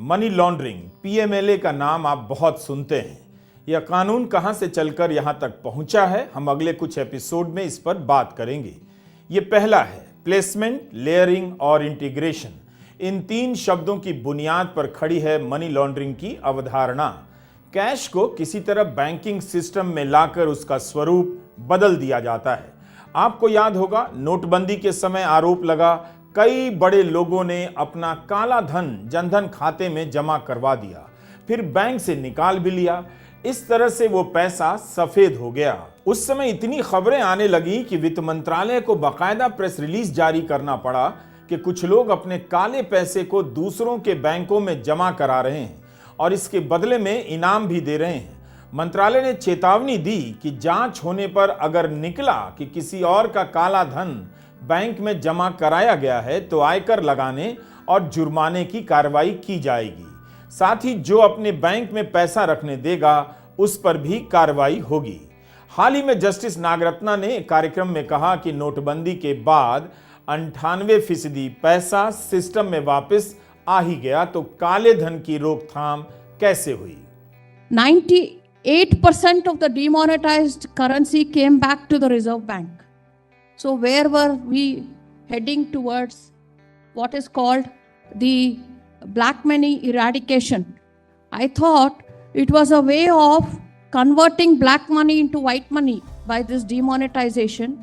Money laundering, PMLA का नाम आप बहुत सुनते हैं। यह कानून कहां से चलकर यहां तक पहुंचा है, हम अगले कुछ एपिसोड में इस पर बात करेंगे। ये पहला है प्लेसमेंट, लेयरिंग और इंटीग्रेशन। इन तीन शब्दों की बुनियाद पर खड़ी है मनी लॉन्ड्रिंग की अवधारणा। कैश को किसी तरह बैंकिंग सिस्टम में लाकर उसका स्वरूप बदल दिया जाता है। आपको याद होगा, नोटबंदी के समय आरोप लगा कई बड़े लोगों ने अपना काला धन जनधन खाते में जमा करवा दिया, फिर बैंक से निकाल भी लिया। इस तरह से वो पैसा सफेद हो गया। उस समय इतनी खबरें आने लगी कि वित्त मंत्रालय को बाकायदा प्रेस रिलीज जारी करना पड़ा कि कुछ लोग अपने काले पैसे को दूसरों के बैंकों में जमा करा रहे हैं और इसके बदले में इनाम भी दे रहे हैं। मंत्रालय ने चेतावनी दी कि जांच होने पर अगर निकला कि किसी और का काला धन बैंक में जमा कराया गया है तो आयकर लगाने और जुर्माने की कार्रवाई की जाएगी। साथ ही जो अपने बैंक में पैसा रखने देगा उस पर भी कार्रवाई होगी। हाल ही में जस्टिस नागरत्ना ने कार्यक्रम में कहा कि नोटबंदी के बाद 98% पैसा सिस्टम में वापस आ ही गया, तो काले धन की रोकथाम कैसे हुई? 98% of the demonetized currency came back to the Reserve Bank. So where were we heading towards what is called the black money eradication? I thought it was a way of converting black money into white money by this demonetization,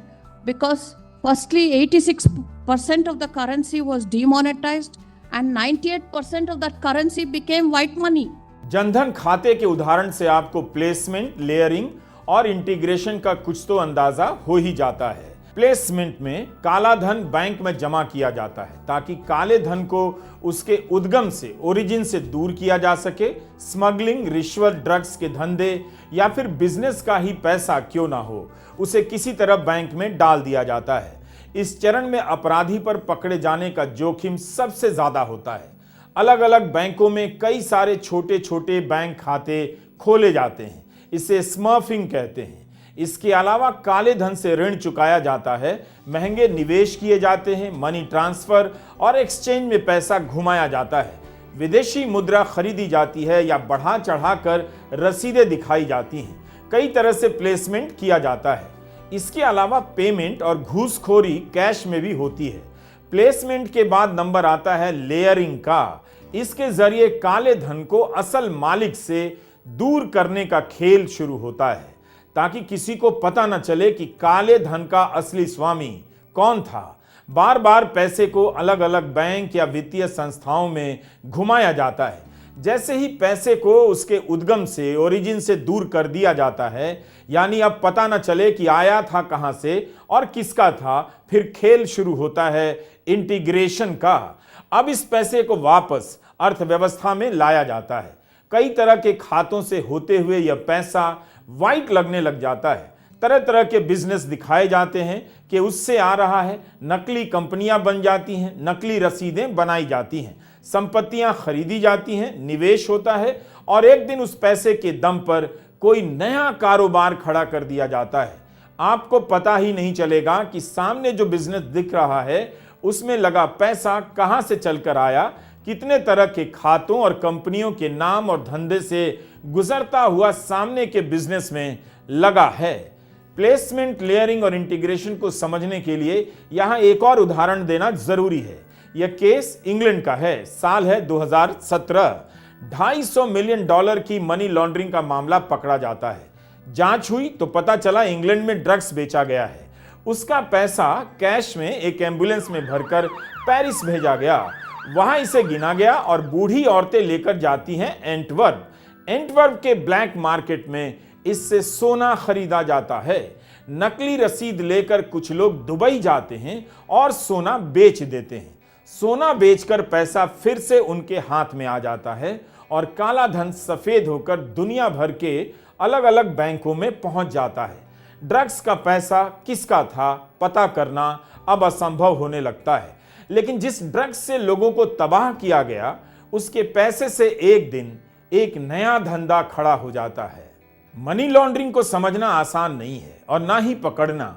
because firstly 86% of the currency was demonetized and 98% of that currency became white money. Jan Dhan खाते के उदाहरण से आपको placement, layering और integration का कुछ तो अंदाजा हो ही जाता है। प्लेसमेंट में काला धन बैंक में जमा किया जाता है ताकि काले धन को उसके उद्गम से, ओरिजिन से दूर किया जा सके। स्मगलिंग, रिश्वत, ड्रग्स के धंधे या फिर बिजनेस का ही पैसा क्यों ना हो, उसे किसी तरह बैंक में डाल दिया जाता है। इस चरण में अपराधी पर पकड़े जाने का जोखिम सबसे ज्यादा होता है। अलग अलग बैंकों में कई सारे छोटे छोटे बैंक खाते खोले जाते हैं, इसे स्मर्फिंग कहते हैं। इसके अलावा काले धन से ऋण चुकाया जाता है, महंगे निवेश किए जाते हैं, मनी ट्रांसफर और एक्सचेंज में पैसा घुमाया जाता है, विदेशी मुद्रा खरीदी जाती है या बढ़ा चढ़ाकर रसीदें दिखाई जाती हैं। कई तरह से प्लेसमेंट किया जाता है। इसके अलावा पेमेंट और घूसखोरी कैश में भी होती है। प्लेसमेंट के बाद नंबर आता है लेयरिंग का। इसके जरिए काले धन को असल मालिक से दूर करने का खेल शुरू होता है ताकि किसी को पता न चले कि काले धन का असली स्वामी कौन था। बार बार पैसे को अलग अलग बैंक या वित्तीय संस्थाओं में घुमाया जाता है। जैसे ही पैसे को उसके उद्गम से, ओरिजिन से दूर कर दिया जाता है, यानी अब पता न चले कि आया था कहां से और किसका था, फिर खेल शुरू होता है इंटीग्रेशन का। अब इस पैसे को वापस अर्थव्यवस्था में लाया जाता है। कई तरह के खातों से होते हुए यह पैसा वाइट लगने लग जाता है। तरह तरह के बिजनेस दिखाए जाते हैं कि उससे आ रहा है। नकली कंपनियां बन जाती हैं, नकली रसीदें बनाई जाती हैं, संपत्तियां खरीदी जाती हैं, निवेश होता है और एक दिन उस पैसे के दम पर कोई नया कारोबार खड़ा कर दिया जाता है। आपको पता ही नहीं चलेगा कि सामने जो बिजनेस दिख रहा है उसमें लगा पैसा कहां से चलकर आया, कितने तरह के खातों और कंपनियों के नाम और धंधे से गुजरता हुआ सामने के बिजनेस में लगा है। प्लेसमेंट, लेयरिंग और इंटीग्रेशन को समझने के लिए यहां एक और उदाहरण देना जरूरी है। यह केस इंग्लैंड का है, साल है 2017। $250 मिलियन की मनी लॉन्ड्रिंग का मामला पकड़ा जाता है। जांच हुई तो पता चला इंग्लैंड में ड्रग्स बेचा गया है। उसका पैसा कैश में एक एम्बुलेंस में भरकर पेरिस भेजा गया। वहां इसे गिना गया और बूढ़ी औरतें लेकर जाती हैं एंटवर्प। एंटवर्प के ब्लैक मार्केट में इससे सोना खरीदा जाता है। नकली रसीद लेकर कुछ लोग दुबई जाते हैं और सोना बेच देते हैं। सोना बेचकर पैसा फिर से उनके हाथ में आ जाता है और काला धन सफेद होकर दुनिया भर के अलग अलग बैंकों में पहुंच जाता है। ड्रग्स का पैसा किसका था पता करना अब असंभव होने लगता है, लेकिन जिस ड्रग्स से लोगों को तबाह किया गया उसके पैसे से एक दिन एक नया धंधा खड़ा हो जाता है। मनी लॉन्ड्रिंग को समझना आसान नहीं है और ना ही पकड़ना।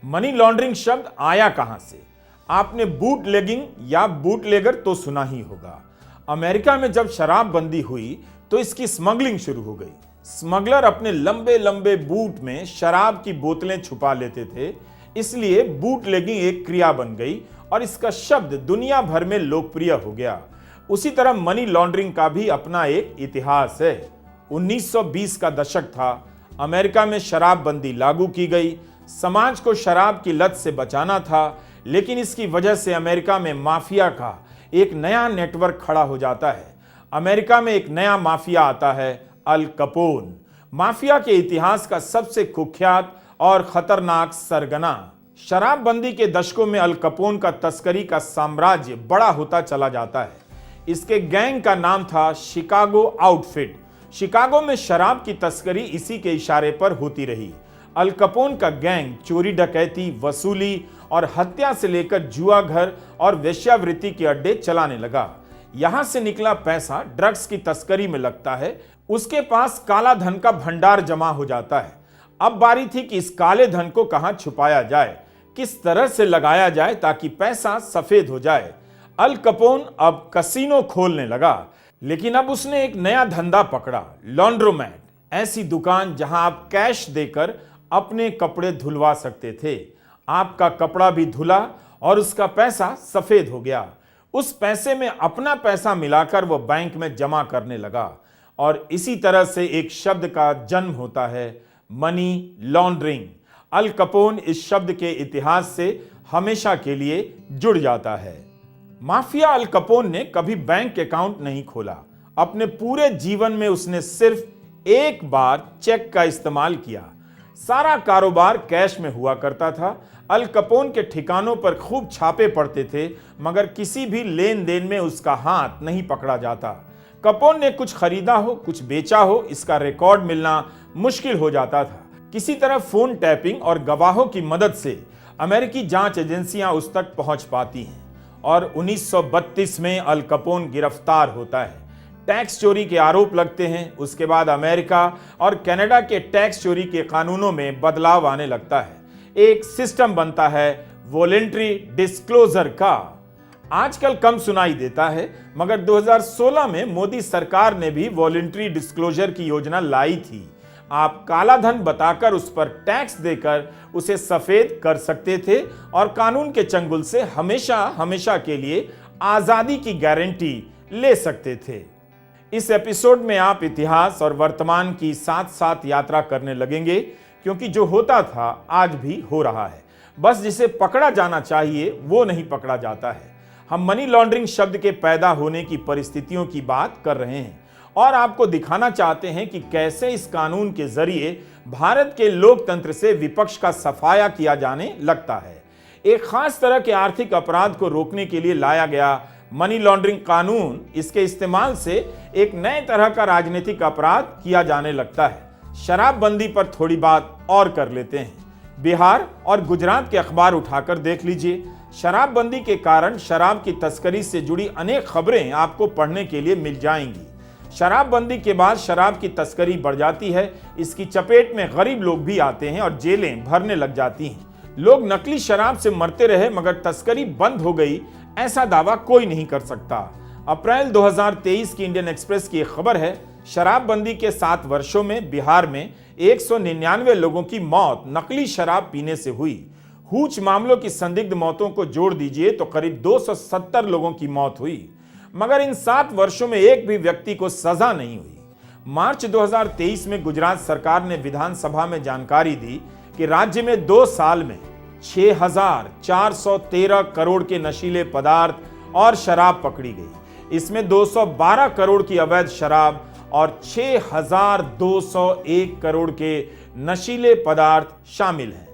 मनी लॉन्ड्रिंग शब्द आया कहां से? आपने बूटलेगिंग या बूटलेगर तो सुना ही होगा। अमेरिका में जब शराबबंदी हुई तो इसकी स्मगलिंग शुरू हो गई। स्मगलर अपने लंबे लंबे बूट में शराब की बोतलें छुपा लेते थे, इसलिए बूटलेगिंग एक क्रिया बन गई और इसका शब्द दुनिया भर में लोकप्रिय हो गया। उसी तरह मनी लॉन्ड्रिंग का भी अपना एक इतिहास है। 1920 का दशक था, अमेरिका में शराबबंदी लागू की गई। समाज को शराब की लत से बचाना था, लेकिन इसकी वजह से अमेरिका में माफिया का एक नया नेटवर्क खड़ा हो जाता है। अमेरिका में एक नया माफिया आता है, अल कपोन। माफिया के इतिहास का सबसे कुख्यात और खतरनाक सरगना। शराबबंदी के दशकों में अल कपोन का तस्करी का साम्राज्य बड़ा होता चला जाता है। इसके गैंग का नाम था शिकागो आउटफिट। शिकागो में शराब की तस्करी इसी के इशारे पर होती रही। अल कपोन का गैंग चोरी डकैती, वसूली और हत्या से लेकर जुआ घर और वेश्यावृत्ति के अड्डे चलाने लगा। यहां से निकला पैसा ड्रग्स की तस्करी में लगता है, उसके पास काला धन का भंडार जमा हो जाता है। अब बारी थी कि इस काले धन को कहां छुपाया जाए, किस तरह से लगाया जाए ताकि पैसा सफेद हो जाए। अल कपोन अब कसिनो खोलने लगा, लेकिन अब उसने एक नया धंधा पकड़ा, लॉन्ड्रोमैट। ऐसी दुकान जहां आप कैश देकर अपने कपड़े धुलवा सकते थे। आपका कपड़ा भी धुला और उसका पैसा सफेद हो गया। उस पैसे में अपना पैसा मिलाकर वो बैंक में जमा करने लगा और इसी तरह से एक शब्द का जन्म होता है, मनी लॉन्ड्रिंग। अल कपोन इस शब्द के इतिहास से हमेशा के लिए जुड़ जाता है। माफिया अल कपोन ने कभी बैंक अकाउंट नहीं खोला। अपने पूरे जीवन में उसने सिर्फ एक बार चेक का इस्तेमाल किया। सारा कारोबार कैश में हुआ करता था। अल कपोन के ठिकानों पर खूब छापे पड़ते थे, मगर किसी भी लेन देन में उसका हाथ नहीं पकड़ा जाता। कपोन ने कुछ खरीदा हो, कुछ बेचा हो, इसका रिकॉर्ड मिलना मुश्किल हो जाता था। किसी तरह फोन टैपिंग और गवाहों की मदद से अमेरिकी जांच एजेंसियां उस तक पहुंच पाती हैं और 1932 में अल कपोन गिरफ्तार होता है। टैक्स चोरी के आरोप लगते हैं। उसके बाद अमेरिका और कनाडा के टैक्स चोरी के कानूनों में बदलाव आने लगता है। एक सिस्टम बनता है वॉलेंट्री डिस्क्लोजर का। आजकल कम सुनाई देता है, मगर 2016 में मोदी सरकार ने भी वॉलेंट्री डिस्क्लोजर की योजना लाई थी। आप काला धन बताकर उस पर टैक्स देकर उसे सफेद कर सकते थे और कानून के चंगुल से हमेशा हमेशा के लिए आजादी की गारंटी ले सकते थे। इस एपिसोड में आप इतिहास और वर्तमान की साथ साथ यात्रा करने लगेंगे, क्योंकि जो होता था आज भी हो रहा है। बस जिसे पकड़ा जाना चाहिए वो नहीं पकड़ा जाता है। हम मनी लॉन्ड्रिंग शब्द के पैदा होने की परिस्थितियों की बात कर रहे हैं और आपको दिखाना चाहते हैं कि कैसे इस कानून के जरिए भारत के लोकतंत्र से विपक्ष का सफाया किया जाने लगता है। एक खास तरह के आर्थिक अपराध को रोकने के लिए लाया गया मनी लॉन्ड्रिंग कानून, इसके इस्तेमाल से एक नए तरह का राजनीतिक अपराध किया जाने लगता है। शराबबंदी पर थोड़ी बात और कर लेते हैं। बिहार और गुजरात के अखबार उठाकर देख लीजिए। शराबबंदी के कारण शराब की तस्करी से जुड़ी अनेक खबरें आपको पढ़ने के लिए मिल जाएंगी। शराबबंदी के बाद शराब की तस्करी बढ़ जाती है। इसकी चपेट में गरीब लोग भी आते हैं और जेलें भरने लग जाती हैं। लोग नकली शराब से मरते रहे, मगर तस्करी बंद हो गई ऐसा दावा कोई नहीं कर सकता। अप्रैल 2023 की इंडियन एक्सप्रेस की एक खबर है, शराबबंदी के 7 वर्षों में बिहार में 199 लोगों की मौत नकली शराब पीने से हुई। हूच मामलों की संदिग्ध मौतों को जोड़ दीजिए तो करीब 270 लोगों की मौत हुई, मगर इन 7 वर्षों में एक भी व्यक्ति को सजा नहीं हुई। मार्च 2023 में गुजरात सरकार ने विधानसभा में जानकारी दी कि राज्य में 2 साल में 6,413 करोड़ के नशीले पदार्थ और शराब पकड़ी गई। इसमें 212 करोड़ की अवैध शराब और 6,201 करोड़ के नशीले पदार्थ शामिल हैं।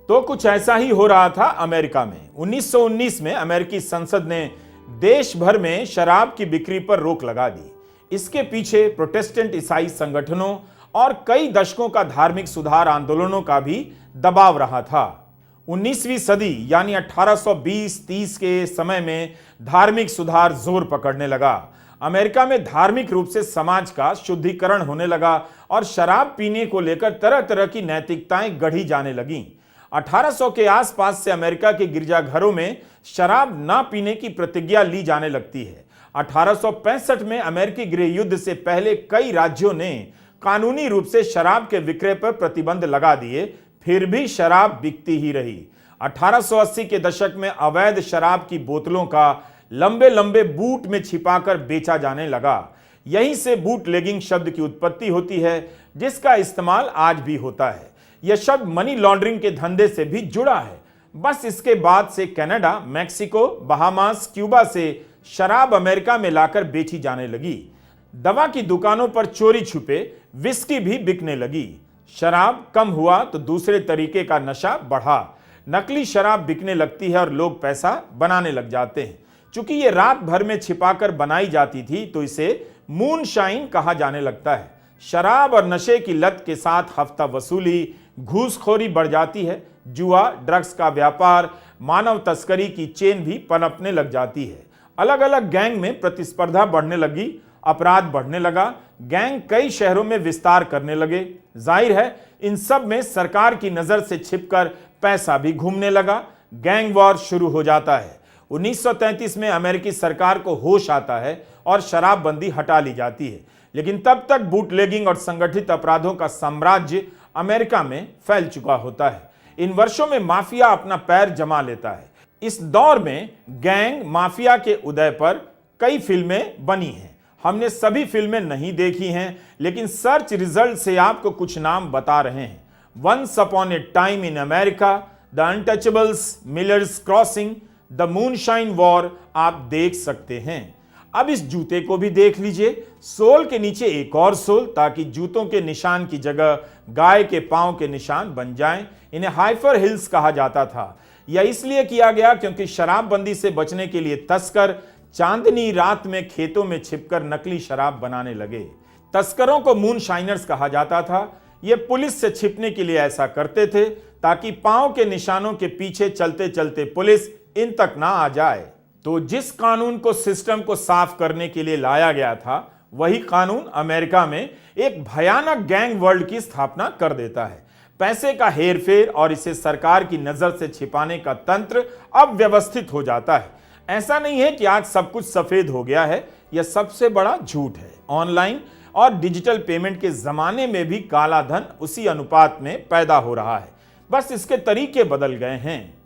तो कुछ ऐसा ही हो रहा था अमेरिका में। 1919 में अमेरिकी संसद ने देश भर में शराब की बिक्री पर रोक लगा दी। इसके पीछे प्रोटेस्टेंट ईसाई संगठनों और कई दशकों का धार्मिक सुधार आंदोलनों का भी दबाव रहा था। 19वीं सदी यानी 1820-30 के समय में धार्मिक सुधार जोर पकड़ने लगा। अमेरिका में धार्मिक रूप से समाज का शुद्धिकरण होने लगा और शराब पीने को लेकर तरह तरह की नैतिकताएं गढ़ी जाने लगीं। 1800 के आसपास से अमेरिका के गिरजाघरों में शराब ना पीने की प्रतिज्ञा ली जाने लगती है। 1865 में अमेरिकी गृह युद्ध से पहले कई राज्यों ने कानूनी रूप से शराब के विक्रय पर प्रतिबंध लगा दिए, फिर भी शराब बिकती ही रही। 1880 के दशक में अवैध शराब की बोतलों का लंबे लंबे बूट में छिपाकर बेचा जाने लगा। यहीं से बूटलेगिंग शब्द की उत्पत्ति होती है, जिसका इस्तेमाल आज भी होता है। यह शब्द मनी लॉन्ड्रिंग के धंधे से भी जुड़ा है। बस इसके बाद से कनाडा, मैक्सिको, बहामास, क्यूबा से शराब अमेरिका में लाकर बेची जाने लगी। दवा की दुकानों पर चोरी छुपे विस्की भी बिकने लगी। शराब कम हुआ तो दूसरे तरीके का नशा बढ़ा। नकली शराब बिकने लगती है और लोग पैसा बनाने लग जाते हैं। चूंकि ये रात भर में छिपाकर बनाई जाती थी तो इसे मूनशाइन कहा जाने लगता है। शराब और नशे की लत के साथ हफ्ता वसूली, घूसखोरी बढ़ जाती है। जुआ, ड्रग्स का व्यापार, मानव तस्करी की चेन भी पनपने लग जाती है। अलग अलग गैंग में प्रतिस्पर्धा बढ़ने लगी, अपराध बढ़ने लगा, गैंग कई शहरों में विस्तार करने लगे। जाहिर है इन सब में सरकार की नजर से छिपकर पैसा भी घूमने लगा। गैंग वॉर शुरू हो जाता है। 1933 में अमेरिकी सरकार को होश आता है और शराबबंदी हटा ली जाती है, लेकिन तब तक बूटलेगिंग और संगठित अपराधों का साम्राज्य अमेरिका में फैल चुका होता है। इन वर्षों में माफिया अपना पैर जमा लेता है। इस दौर में गैंग माफिया के उदय पर कई फिल्में बनी हैं। हमने सभी फिल्में नहीं देखी हैं, लेकिन सर्च रिजल्ट से आपको कुछ नाम बता रहे हैं। Once Upon a Time in America, The Untouchables, Miller's Crossing, The Moonshine War आप देख सकते हैं। अब इस जूते को भी देख लीजिए, सोल के नीचे एक और सोल, ताकि जूतों के निशान की जगह गाय के पांव के निशान बन जाएं। इन्हें हाइफर हिल्स कहा जाता था। यह इसलिए किया गया क्योंकि शराबबंदी से बचने के लिए तस्कर चांदनी रात में खेतों में छिपकर नकली शराब बनाने लगे। तस्करों को मूनशाइनर्स कहा जाता था। ये पुलिस से छिपने के लिए ऐसा करते थे ताकि पांव के निशानों के पीछे चलते चलते पुलिस इन तक ना आ जाए। तो जिस कानून को सिस्टम को साफ करने के लिए लाया गया था, वही कानून अमेरिका में एक भयानक गैंग वर्ल्ड की स्थापना कर देता है। पैसे का हेरफेर और इसे सरकार की नजर से छिपाने का तंत्र अब व्यवस्थित हो जाता है। ऐसा नहीं है कि आज सब कुछ सफेद हो गया है, यह सबसे बड़ा झूठ है। ऑनलाइन और डिजिटल पेमेंट के जमाने में भी काला धन उसी अनुपात में पैदा हो रहा है, बस इसके तरीके बदल गए हैं।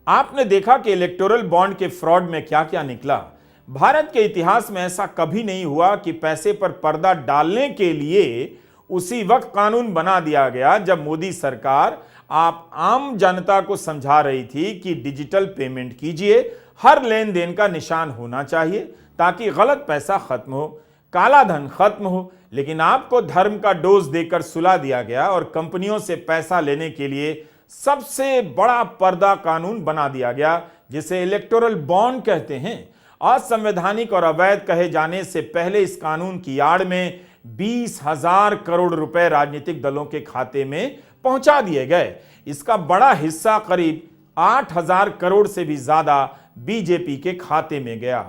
आपने देखा कि इलेक्टोरल बॉन्ड के फ्रॉड में क्या क्या निकला। भारत के इतिहास में ऐसा कभी नहीं हुआ कि पैसे पर पर्दा डालने के लिए उसी वक्त कानून बना दिया गया जब मोदी सरकार आप आम जनता को समझा रही थी कि डिजिटल पेमेंट कीजिए, हर लेन देन का निशान होना चाहिए ताकि गलत पैसा खत्म हो, काला धन खत्म हो। लेकिन आपको धर्म का डोज देकर सुला दिया गया और कंपनियों से पैसा लेने के लिए सबसे बड़ा पर्दा कानून बना दिया गया, जिसे इलेक्टोरल बॉन्ड कहते हैं। असंवैधानिक और अवैध कहे जाने से पहले इस कानून की आड़ में 20,000 करोड़ रुपए राजनीतिक दलों के खाते में पहुंचा दिए गए। इसका बड़ा हिस्सा करीब 8,000 करोड़ से भी ज्यादा बीजेपी के खाते में गया।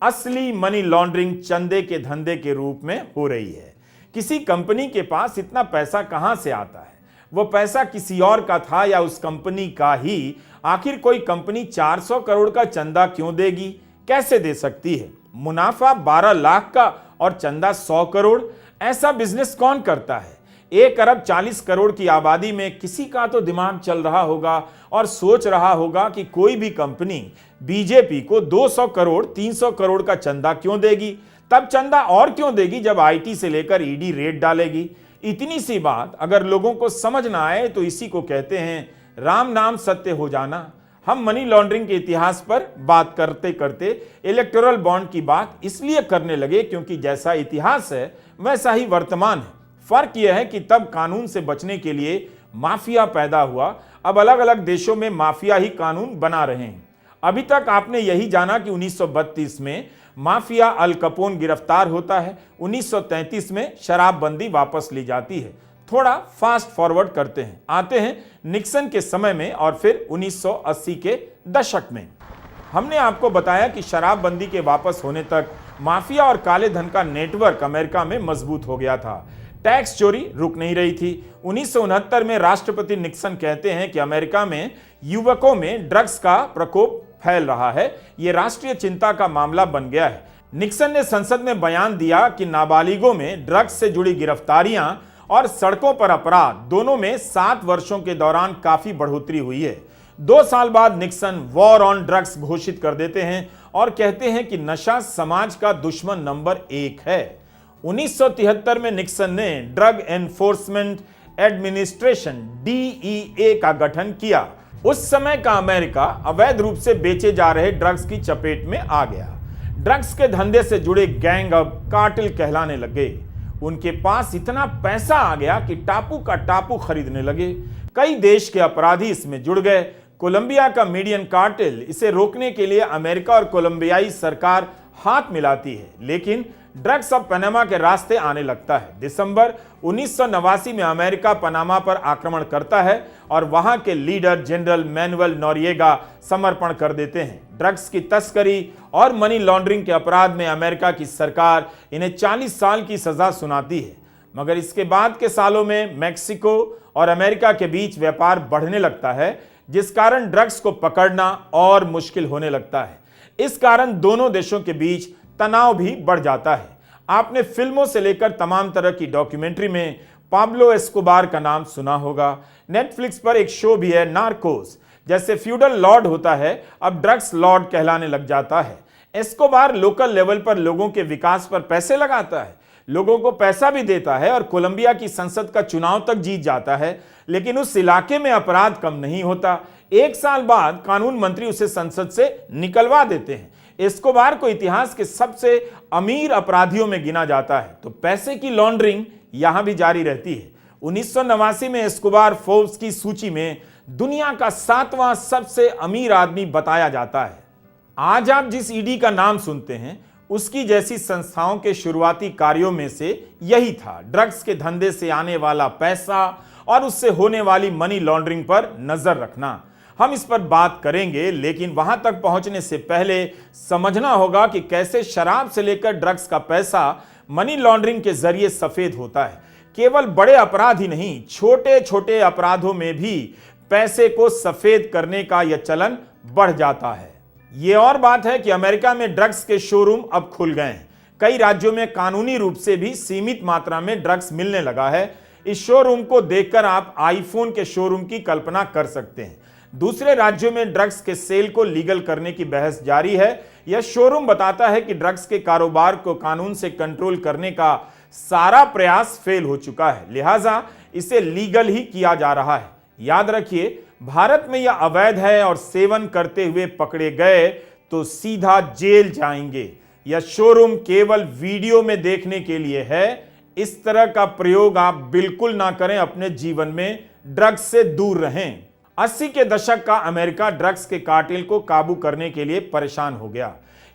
असली मनी लॉन्ड्रिंग चंदे के धंधे के रूप में हो रही है। किसी कंपनी के पास इतना पैसा कहां से आता है? वो पैसा किसी और का था या उस कंपनी का ही? आखिर कोई कंपनी 400 करोड़ का चंदा क्यों देगी? कैसे दे सकती है? मुनाफा 12 लाख का और चंदा 100 करोड़। ऐसा बिजनेस कौन करता है? 1 अरब 40 करोड़ की आबादी में किसी का तो दिमाग चल रहा होगा और सोच रहा होगा कि कोई भी कंपनी बीजेपी को 200 करोड़ 300 करोड़ का चंदा क्यों देगी। तब चंदा और क्यों देगी जब आईटी से लेकर ईडी रेड डालेगी। इतनी सी बात अगर लोगों को समझ ना आए तो इसी को कहते हैं राम नाम सत्य हो जाना। हम मनी लॉन्ड्रिंग के इतिहास पर बात करते करते इलेक्टोरल बॉन्ड की बात इसलिए करने लगे क्योंकि जैसा इतिहास है वैसा ही वर्तमान है। फर्क यह है कि तब कानून से बचने के लिए माफिया पैदा हुआ, अब अलग अलग देशों में माफिया ही कानून बना रहे हैं। अभी तक आपने यही जाना कि 1932 में माफिया अल कपोन गिरफ्तार होता है, 1933 में शराबबंदी वापस ली जाती है। थोड़ा फास्ट फॉरवर्ड करते हैं, आते हैं निक्सन के समय में और फिर 1980 के दशक में। हमने आपको बताया कि शराबबंदी के वापस होने तक माफिया और काले धन का नेटवर्क अमेरिका में मजबूत हो गया था। टैक्स चोरी रुक नहीं रही थी। 1969 में राष्ट्रपति निक्सन कहते हैं कि अमेरिका में युवकों में ड्रग्स का प्रकोप फैल रहा है, यह राष्ट्रीय चिंता का मामला बन गया है। निक्सन ने संसद में बयान दिया कि नाबालिगों में ड्रग्स से जुड़ी गिरफ्तारियां और सड़कों पर अपराध दोनों में 7 वर्षों के दौरान काफी बढ़ोतरी हुई है। 2 साल बाद निक्सन वॉर ऑन ड्रग्स घोषित कर देते हैं और कहते हैं कि नशा समाज का दुश्मन नंबर 1 है। 1973 में निक्सन ने ड्रग एनफोर्समेंट एडमिनिस्ट्रेशन DEA का गठन किया। उस समय का अमेरिका अवैध रूप से बेचे जा रहे ड्रग्स की चपेट में आ गया। ड्रग्स के धंधे से जुड़े गैंग अब कार्टेल कहलाने लगे। उनके पास इतना पैसा आ गया कि टापू का टापू खरीदने लगे। कई देश के अपराधी इसमें जुड़ गए। कोलंबिया का मीडियन कार्टेल इसे रोकने के लिए अमेरिका और कोलंबियाई सरकार हाथ मिलाती है, लेकिन ड्रग्स अब पनामा के रास्ते आने लगता है। दिसंबर 1989 में अमेरिका पनामा पर आक्रमण करता है और वहां के लीडर जनरल मैनुअल नोरिएगा समर्पण कर देते हैं। ड्रग्स की तस्करी और मनी लॉन्ड्रिंग के अपराध में अमेरिका की सरकार इन्हें 40 साल की सजा सुनाती है। मगर इसके बाद के सालों में मैक्सिको और अमेरिका के बीच व्यापार बढ़ने लगता है, जिस कारण ड्रग्स को पकड़ना और मुश्किल होने लगता है। इस कारण दोनों देशों के बीच तनाव भी बढ़ जाता है। आपने फिल्मों से लेकर तमाम तरह की डॉक्यूमेंट्री में पाब्लो एस्कोबार का नाम सुना होगा। नेटफ्लिक्स पर एक शो भी है नार्कोस। जैसे फ्यूडल लॉर्ड होता है, अब ड्रग्स लॉर्ड कहलाने लग जाता है। एस्कोबार लोकल लेवल पर लोगों के विकास पर पैसे लगाता है, लोगों को पैसा भी देता है और कोलंबिया की संसद का चुनाव तक जीत जाता है, लेकिन उस इलाके में अपराध कम नहीं होता। 1 साल बाद कानून मंत्री उसे संसद से निकलवा देते हैं। एस्कोबार को इतिहास के सबसे अमीर अपराधियों में गिना जाता है, तो पैसे की लॉन्ड्रिंग यहां भी जारी रहती है। 1989 में एस्कोबार फोर्ब्स की सूची में दुनिया का 7वां सबसे अमीर आदमी बताया जाता है। आज आप जिस ईडी का नाम सुनते हैं, उसकी जैसी संस्थाओं के शुरुआती कार्यों में से यही था, ड्रग्स के धंधे से आने वाला पैसा और उससे होने वाली मनी लॉन्ड्रिंग पर नजर रखना। हम इस पर बात करेंगे, लेकिन वहां तक पहुंचने से पहले समझना होगा कि कैसे शराब से लेकर ड्रग्स का पैसा मनी लॉन्ड्रिंग के जरिए सफेद होता है। केवल बड़े अपराध ही नहीं, छोटे छोटे अपराधों में भी पैसे को सफेद करने का यह चलन बढ़ जाता है। यह और बात है कि अमेरिका में ड्रग्स के शोरूम अब खुल गए हैं। कई राज्यों में कानूनी रूप से भी सीमित मात्रा में ड्रग्स मिलने लगा है। इस शोरूम को देखकर आप आईफोन के शोरूम की कल्पना कर सकते हैं। दूसरे राज्यों में ड्रग्स के सेल को लीगल करने की बहस जारी है। यह शोरूम बताता है कि ड्रग्स के कारोबार को कानून से कंट्रोल करने का सारा प्रयास फेल हो चुका है, लिहाजा इसे लीगल ही किया जा रहा है। याद रखिए, भारत में यह अवैध है और सेवन करते हुए पकड़े गए तो सीधा जेल जाएंगे। यह शोरूम केवल वीडियो में देखने के लिए है। इस तरह का प्रयोग आप बिल्कुल ना करें। अपने जीवन में ड्रग्स से दूर रहें। 80 के दशक का अमेरिका ड्रग्स के कार्टेल को काबू करने के लिए परेशान हो गया।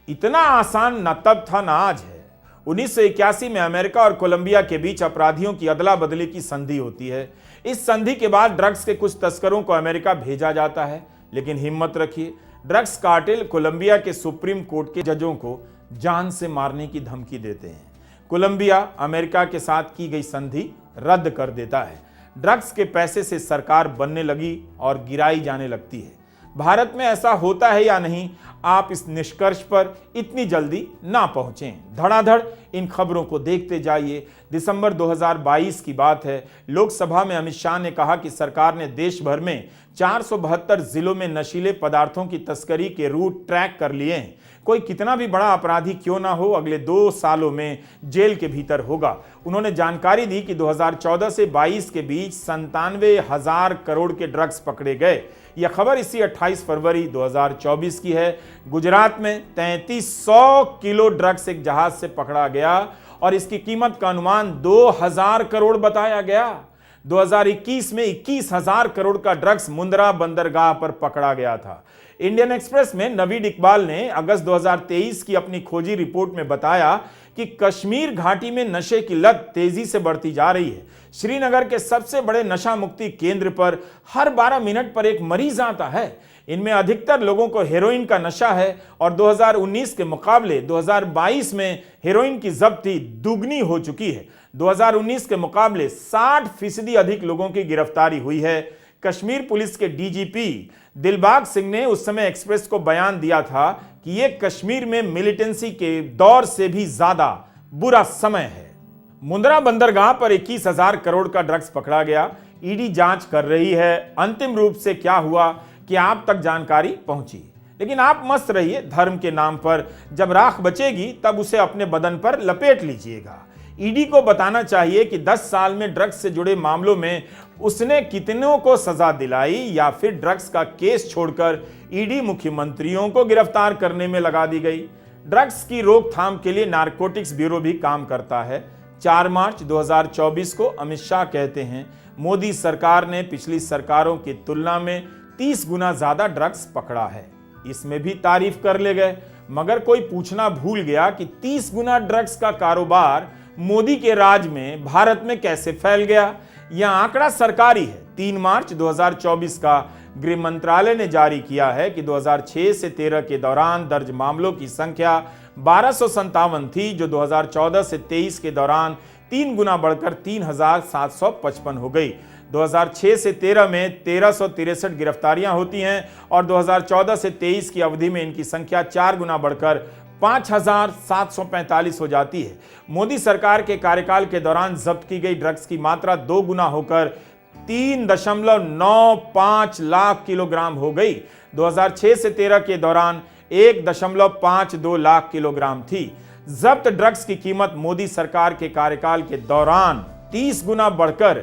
इतना आसान न तब था ना आज है। 1981 में अमेरिका और कोलंबिया के बीच अपराधियों की अदला बदली की संधि होती है। इस संधि के बाद ड्रग्स के कुछ तस्करों को अमेरिका भेजा जाता है, लेकिन हिम्मत रखिए, ड्रग्स कार्टेल कोलंबिया के सुप्रीम कोर्ट के जजों को जान से मारने की धमकी देते हैं। कोलंबिया अमेरिका के साथ की गई संधि रद्द कर देता है। ड्रग्स के पैसे से सरकार बनने लगी और गिराई जाने लगती है। भारत में ऐसा होता है या नहीं, आप इस निष्कर्ष पर इतनी जल्दी ना पहुंचें। धड़ाधड़ इन खबरों को देखते जाइए। दिसंबर 2022 की बात है। लोकसभा में अमित शाह ने कहा कि सरकार ने देश भर में 472 जिलों में नशीले पदार्थों की तस्करी के रूट ट्रैक कर लिए हैं। कोई कितना भी बड़ा अपराधी क्यों ना हो, अगले 2 सालों में जेल के भीतर होगा। उन्होंने जानकारी दी कि 2014 से 22 के बीच 97,000 करोड़ के ड्रग्स पकड़े गए। यह खबर इसी 28 फरवरी 2024 की है। गुजरात में 3300 किलो ड्रग्स एक जहाज से पकड़ा गया और इसकी कीमत का अनुमान 2000 करोड़ बताया गया। 2021 में 21,000 करोड़ का ड्रग्स मुंद्रा बंदरगाह पर पकड़ा गया था। इंडियन एक्सप्रेस में नवीद इकबाल ने अगस्त 2023 की अपनी खोजी रिपोर्ट में बताया कि कश्मीर घाटी में नशे की लत तेजी से बढ़ती जा रही है। श्रीनगर के सबसे बड़े नशा मुक्ति केंद्र पर हर 12 मिनट पर एक मरीज आता है। इनमें अधिकतर लोगों को हेरोइन का नशा है और 2019 के मुकाबले 2022 में हेरोइन की जब्ती दुगनी हो चुकी है। 2019 के मुकाबले 60% अधिक लोगों की गिरफ्तारी हुई है। कश्मीर पुलिस के डीजीपी दिलबाग सिंह ने उस समय एक्सप्रेस को बयान दिया था कि ये कश्मीर में मिलिटेंसी के दौर से भी ज्यादा बुरा समय है। मुंद्रा बंदरगाह पर 21,000 करोड़ का ड्रग्स पकड़ा गया। ईडी जांच कर रही है। अंतिम रूप से क्या हुआ कि आप तक जानकारी पहुंची, लेकिन आप मस्त रहिए। धर्म के नाम पर जब राख बचेगी तब उसे अपने बदन पर लपेट लीजिएगा। ईडी को बताना चाहिए कि 10 साल में ड्रग्स से जुड़े मामलों में उसने कितनों को सजा दिलाई, या फिर ड्रग्स का केस छोड़कर ईडी मुख्यमंत्रियों को गिरफ्तार करने में लगा दी गई। ड्रग्स की रोकथाम के लिए नारकोटिक्स ब्यूरो भी काम करता है। 4 मार्च 2024 को अमित शाह कहते हैं, मोदी सरकार ने पिछली सरकारों की तुलना में 30 गुना ज्यादा ड्रग्स पकड़ा है। इसमें भी तारीफ कर ले गए, मगर कोई पूछना भूल गया कि 30 गुना ड्रग्स का कारोबार मोदी के राज में भारत में कैसे फैल गया। यह आंकड़ा सरकारी है। 3 मार्च 2024 का गृह मंत्रालय ने जारी किया है कि 2006 से 13 के दौरान दर्ज मामलों की संख्या 1257 थी, जो 2014 से 23 के दौरान 3 गुना बढ़कर 3,755 हो गई। 2006 से 13 में 1363 गिरफ्तारियां होती हैं और 2014 से 23 की अवधि में इनकी संख्या 4 गुना बढ़कर 5,745 हो जाती है। मोदी सरकार के कार्यकाल के दौरान जब्त की गई ड्रग्स की मात्रा 2 गुना होकर 3.95 लाख किलोग्राम हो गई। 2006 से 13 के दौरान 1.52 लाख किलोग्राम थी। जब्त ड्रग्स की कीमत मोदी सरकार के कार्यकाल के दौरान 30 गुना बढ़कर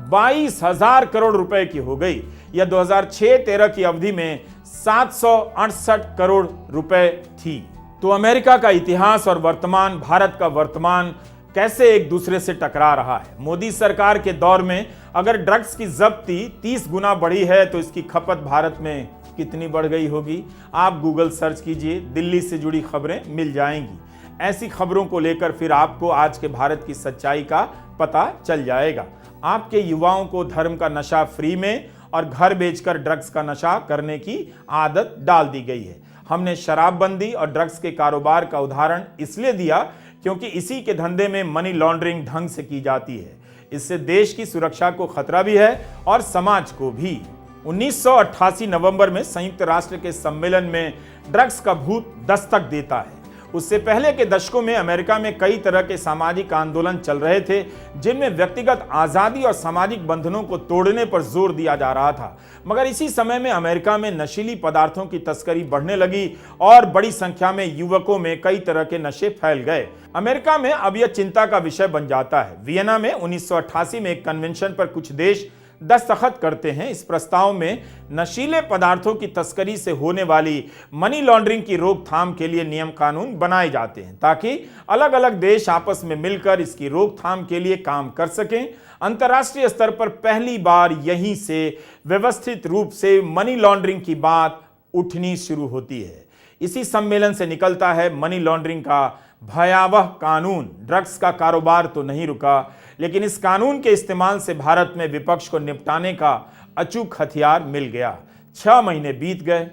22,000 करोड़ रुपए की हो गई। यह 2006-13 की अवधि में 768 करोड़ रुपए थी। तो अमेरिका का इतिहास और वर्तमान, भारत का वर्तमान कैसे एक दूसरे से टकरा रहा है। मोदी सरकार के दौर में अगर ड्रग्स की जब्ती 30 गुना बढ़ी है तो इसकी खपत भारत में कितनी बढ़ गई होगी। आप गूगल सर्च कीजिए, दिल्ली से जुड़ी खबरें मिल जाएंगी। ऐसी खबरों को लेकर फिर आपको आज के भारत की सच्चाई का पता चल जाएगा। आपके युवाओं को धर्म का नशा फ्री में और घर बेचकर ड्रग्स का नशा करने की आदत डाल दी गई है। हमने शराबबंदी और ड्रग्स के कारोबार का उदाहरण इसलिए दिया क्योंकि इसी के धंधे में मनी लॉन्ड्रिंग ढंग से की जाती है। इससे देश की सुरक्षा को खतरा भी है और समाज को भी। 1988 नवंबर में संयुक्त राष्ट्र के सम्मेलन में ड्रग्स का भूत दस्तक देता है। उससे पहले के दशकों में अमेरिका में कई तरह के सामाजिक आंदोलन चल रहे थे, जिनमें व्यक्तिगत आजादी और सामाजिक बंधनों को तोड़ने पर जोर दिया जा रहा था। मगर इसी समय में अमेरिका में नशीली पदार्थों की तस्करी बढ़ने लगी और बड़ी संख्या में युवकों में कई तरह के नशे फैल गए। अमेरिका में अब यह चिंता का विषय बन जाता है। वियना में 1988 में एक कन्वेंशन पर कुछ देश दस्तखत करते हैं। इस प्रस्ताव में नशीले पदार्थों की तस्करी से होने वाली मनी लॉन्ड्रिंग की रोकथाम के लिए नियम कानून बनाए जाते हैं, ताकि अलग अलग देश आपस में मिलकर इसकी रोकथाम के लिए काम कर सकें। अंतर्राष्ट्रीय स्तर पर पहली बार यहीं से व्यवस्थित रूप से मनी लॉन्ड्रिंग की बात उठनी शुरू होती है। इसी सम्मेलन से निकलता है मनी लॉन्ड्रिंग का भयावह कानून। ड्रग्स का कारोबार तो नहीं रुका, लेकिन इस कानून के इस्तेमाल से भारत में विपक्ष को निपटाने का अचूक हथियार मिल गया। 6 महीने बीत गए।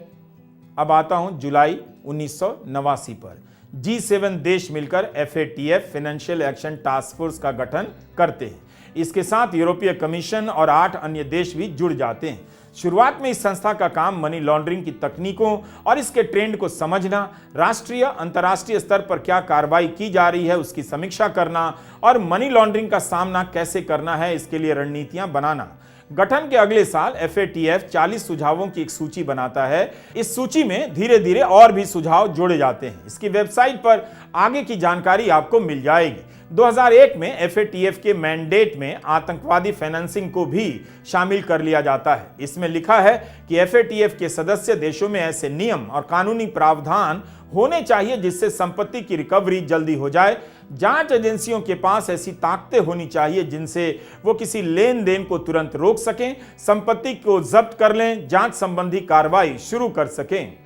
अब आता हूं जुलाई 1989 पर। G7 देश मिलकर FATF financial action task force का गठन करते हैं। इसके साथ यूरोपीय कमीशन और 8 अन्य देश भी जुड़ जाते हैं। शुरुआत में इस संस्था का काम मनी लॉन्ड्रिंग की तकनीकों और इसके ट्रेंड को समझना, राष्ट्रीय अंतर्राष्ट्रीय स्तर पर क्या कार्रवाई की जा रही है उसकी समीक्षा करना और मनी लॉन्ड्रिंग का सामना कैसे करना है इसके लिए रणनीतियां बनाना। गठन के अगले साल FATF 40 सुझावों की एक सूची बनाता है। इस सूची में धीरे धीरे और भी सुझाव जोड़े जाते हैं। इसकी वेबसाइट पर आगे की जानकारी आपको मिल जाएगी। 2001 में FATF के मैंडेट में आतंकवादी फाइनेंसिंग को भी शामिल कर लिया जाता है। इसमें लिखा है कि FATF के सदस्य देशों में ऐसे नियम और कानूनी प्रावधान होने चाहिए जिससे संपत्ति की रिकवरी जल्दी हो जाए। जांच एजेंसियों के पास ऐसी ताकतें होनी चाहिए जिनसे वो किसी लेन देन को तुरंत रोक सकें, संपत्ति को जब्त कर लें, जांच संबंधी कार्रवाई शुरू कर सकें।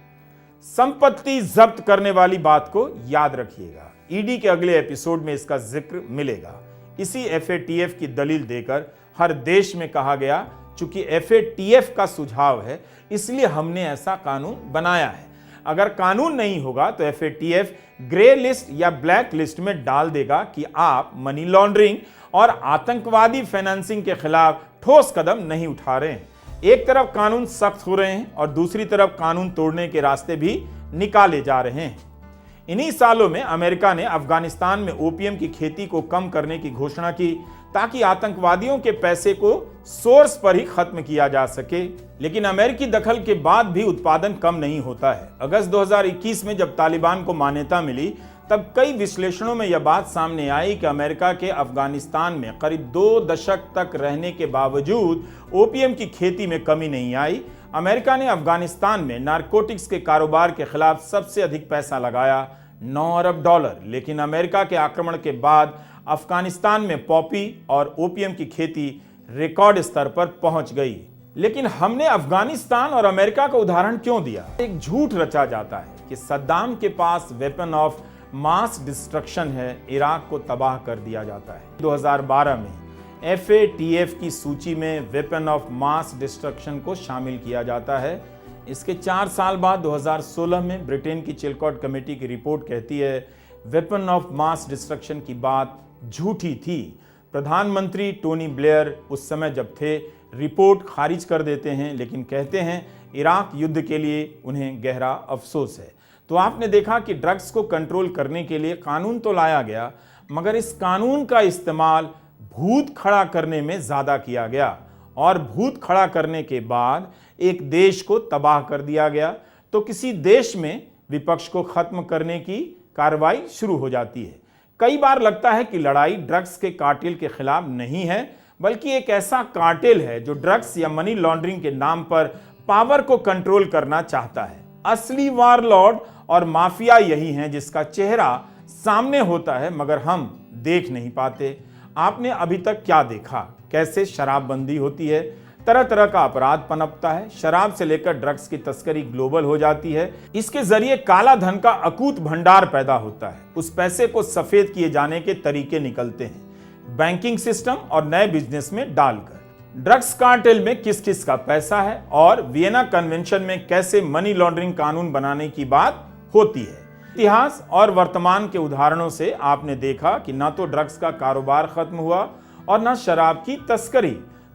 संपत्ति जब्त करने वाली बात को याद रखिएगा। ईडी के अगले एपिसोड में इसका जिक्र मिलेगा। इसी FATF की दलील देकर हर देश में कहा गया, चूंकि FATF का सुझाव है इसलिए हमने ऐसा कानून बनाया है। अगर कानून नहीं होगा तो FATF ग्रे लिस्ट या ब्लैक लिस्ट में डाल देगा कि आप मनी लॉन्ड्रिंग और आतंकवादी फाइनेंसिंग के खिलाफ ठोस कदम नहीं उठा रहे हैं। एक तरफ कानून सख्त हो रहे हैं और दूसरी तरफ कानून तोड़ने के रास्ते भी निकाले जा रहे हैं। इन्हीं सालों में अमेरिका ने अफगानिस्तान में ओपीएम की खेती को कम करने की घोषणा की ताकि आतंकवादियों के पैसे को सोर्स पर ही खत्म किया जा सके। लेकिन अमेरिकी दखल के बाद भी उत्पादन कम नहीं होता है। अगस्त 2021 में जब तालिबान को मान्यता मिली तब कई विश्लेषणों में यह बात सामने आई कि अमेरिका के अफगानिस्तान में करीब 2 दशक तक रहने के बावजूद ओपीएम की खेती में कमी नहीं आई। अमेरिका ने अफगानिस्तान में नारकोटिक्स के कारोबार के खिलाफ सबसे अधिक पैसा लगाया, 9 अरब डॉलर। लेकिन अमेरिका के आक्रमण के बाद अफगानिस्तान में पॉपी और ओपीएम की खेती रिकॉर्ड स्तर पर पहुंच गई। लेकिन हमने अफगानिस्तान और अमेरिका का उदाहरण क्यों दिया? एक झूठ रचा जाता है कि सद्दाम के पास वेपन ऑफ मास डिस्ट्रक्शन है, इराक को तबाह कर दिया जाता है। 2012 में FATF की सूची में वेपन ऑफ मास डिस्ट्रक्शन को शामिल किया जाता है। इसके 4 साल बाद 2016 में ब्रिटेन की चिलकॉट कमेटी की रिपोर्ट कहती है वेपन ऑफ मास डिस्ट्रक्शन की बात झूठी थी। प्रधानमंत्री टोनी ब्लेयर उस समय जब थे रिपोर्ट खारिज कर देते हैं, लेकिन कहते हैं इराक युद्ध के लिए उन्हें गहरा अफसोस है। तो आपने देखा कि ड्रग्स को कंट्रोल करने के लिए कानून तो लाया गया, मगर इस कानून का इस्तेमाल भूत खड़ा करने में ज्यादा किया गया और भूत खड़ा करने के बाद एक देश को तबाह कर दिया गया। तो किसी देश में विपक्ष को खत्म करने की कार्रवाई शुरू हो जाती है। कई बार लगता है कि लड़ाई ड्रग्स के कार्टेल के खिलाफ नहीं है, बल्कि एक ऐसा कार्टेल है जो ड्रग्स या मनी लॉन्ड्रिंग के नाम पर पावर को कंट्रोल करना चाहता है। असली वारलॉर्ड और माफिया यही हैं जिसका चेहरा सामने होता है मगर हम देख नहीं पाते। आपने अभी तक क्या देखा? कैसे शराबबंदी होती है, तरह तरह का अपराध पनपता है, शराब से लेकर ड्रग्स की तस्करी ग्लोबल हो जाती है। इसके जरिए काला धन का अकूत भंडार पैदा होता है। उस पैसे को सफेद किए जाने के तरीके निकलते हैं बैंकिंग सिस्टम और नए बिजनेस में डालकर। ड्रग्स कार्टेल में किस किस का पैसा है और वियना कन्वेंशन में कैसे मनी लॉन्ड्रिंग कानून बनाने की बात होती है। इतिहास और वर्तमान के उदाहरणों से आपने देखा कि ना तो ड्रग्स का कारोबार खत्म हुआ और ना शराब की तस्करी।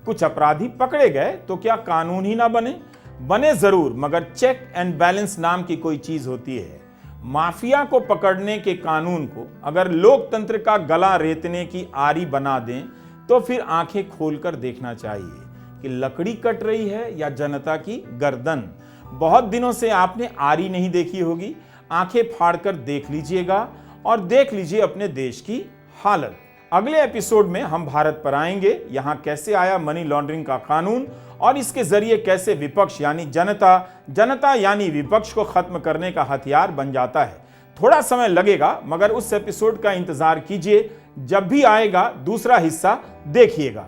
कुछ अपराधी पकड़े गए तो क्या कानून ही ना बने? बने जरूर, मगर चेक एंड बैलेंस नाम की कोई चीज होती है। माफिया को पकड़ने के कानून को अगर लोकतंत्र का गला रेतने की आरी बना दें तो फिर आंखें खोलकर देखना चाहिए कि लकड़ी कट रही है या जनता की गर्दन। बहुत दिनों से आपने आरी नहीं देखी होगी, आंखें फाड़कर देख लीजिएगा और देख लीजिए अपने देश की हालत। अगले एपिसोड में हम भारत पर आएंगे, यहाँ कैसे आया मनी लॉन्ड्रिंग का कानून और इसके जरिए कैसे विपक्ष यानी जनता यानी विपक्ष को खत्म करने का हथियार बन जाता है। थोड़ा समय लगेगा, मगर उस एपिसोड का इंतजार कीजिए। जब भी आएगा दूसरा हिस्सा देखिएगा।